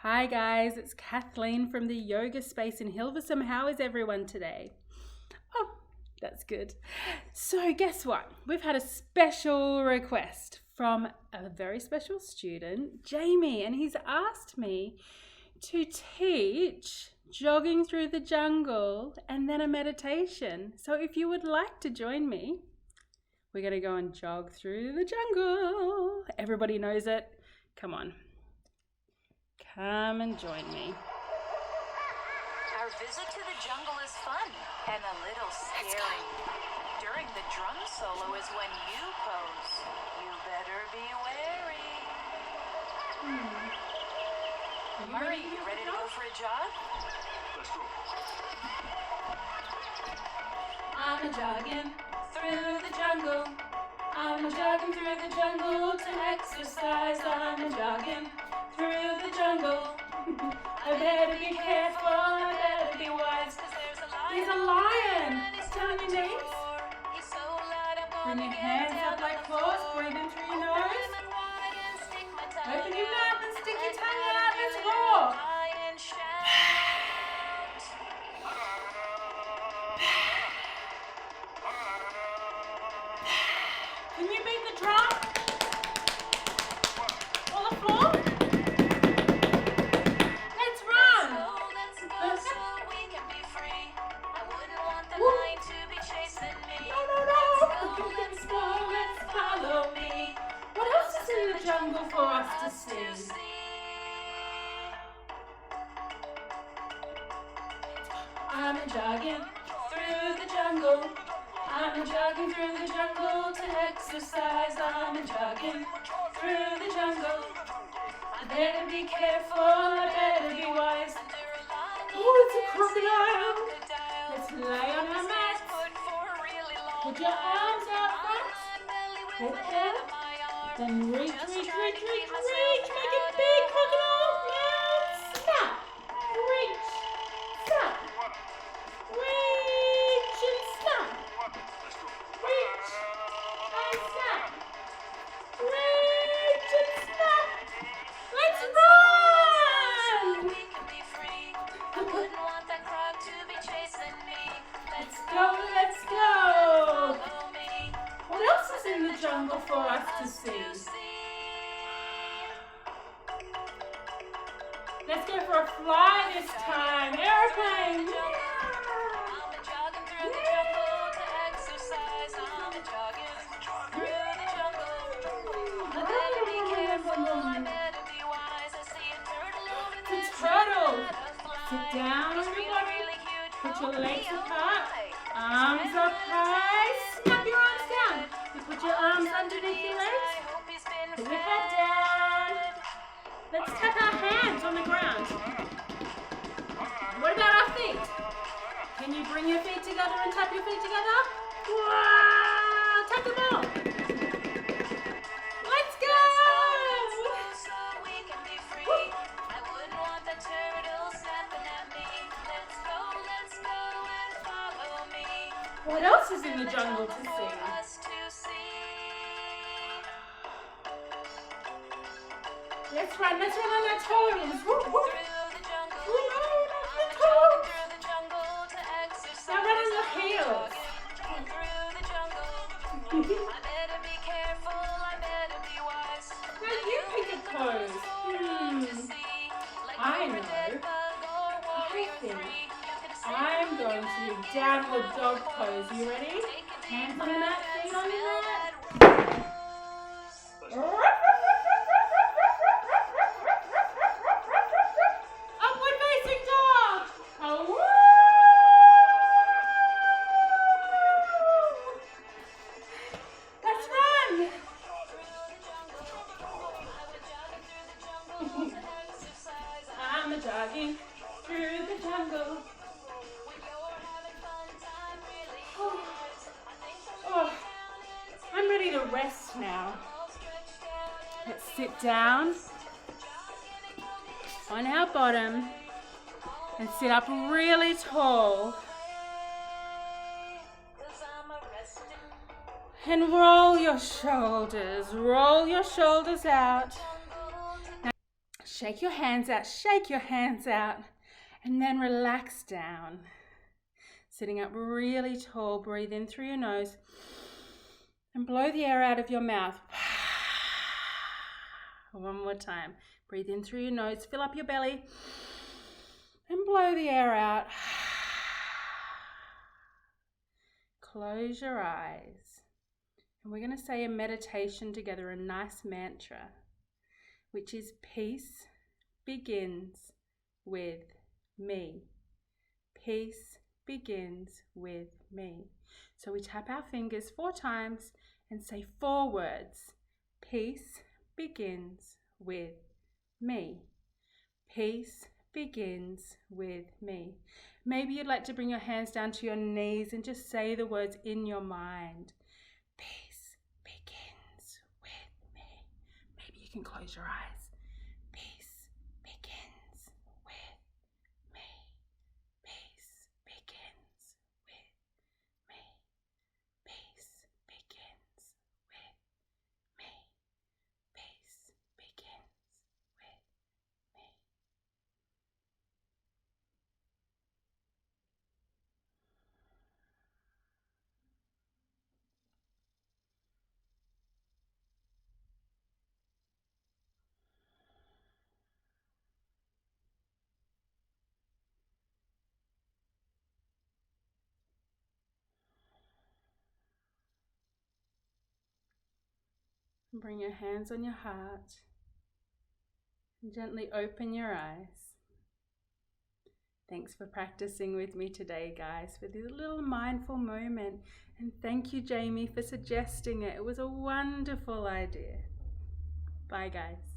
Hi guys, it's Kathleen from the yoga space in Hilversum. How is everyone today? Oh, that's good. So guess what? We've had a special request from a very special student, Jamie, and he's asked me to teach jogging through the jungle and then a meditation. So if you would like to join me, we're going to go and jog through the jungle. Everybody knows it. Come on. Come and join me. Our visit to the jungle is fun and a little scary. During the drum solo is when you pose. You better be wary. Murray, you ready to go for a jog? Let's go. I'm jogging through the jungle. I'm jogging through the jungle to exercise. I'm jogging through the jungle. I better be careful, I better be wise, 'cause there's a lion. Down your knees. Bring your hands up like claws, breathe in through your nose. Open your mouth and stick your tongue out. Let's roar. Can you beat the drum? On the floor? Let's run! No. Let's go, let's follow me. What else is in the jungle for us to see? I'm jogging through the jungle. I'm jogging through the jungle to exercise. I'm jogging through the jungle. I better be careful, I better be wise. Oh, it's a crocodile. Let's lay on our mats. Put your arms out front. Head down. Then reach. Make a big crocodile. And snap. Reach. Snap. Reach and snap. Reach and snap. Reach and snap. Let's run! Let's go. What else is in the jungle for us to see? Let's go for a fly this time. Airplane. The turtle. Sit down, everybody. Put your legs apart. Arms up high. Snap your arms down. You put your arms underneath your legs. Put your head down. Let's tap our hands on the ground. What about our feet? Can you bring your feet together and tap your feet together? Wow! Tap them all. Let's go! What else is in the jungle to see? Let's run on our toes. Woo, woo. Now run on your heels. Now you pick a pose. I know. I think I'm going to do downward dog pose. You ready? Hands on the mat, feet on the mat. Upward facing dog. Oh, let's run. I'm jogging through the jungle. Oh, I'm ready to rest now. Let's sit down on our bottom and sit up really tall. And roll your shoulders out. Now, Shake your hands out, shake your hands out, and then relax down. Sitting up really tall, breathe in through your nose and blow the air out of your mouth. One more time. Breathe in through your nose, fill up your belly, and blow the air out. Close your eyes. And we're going to say a meditation together, a nice mantra, which is peace begins with me. Peace begins with me. So we tap our fingers 4 times and say 4 words. Peace begins with me. Peace begins with me. Maybe you'd like to bring your hands down to your knees and just say the words in your mind. Peace begins with me. Maybe you can close your eyes. Peace begins with me. Peace begins with me. Peace begins with me. Peace begins with me. Bring your hands on your heart and gently open your eyes. Thanks for practicing with me today, guys, for this little mindful moment. And thank you, Jamie, for suggesting it. It was a wonderful idea. Bye, guys.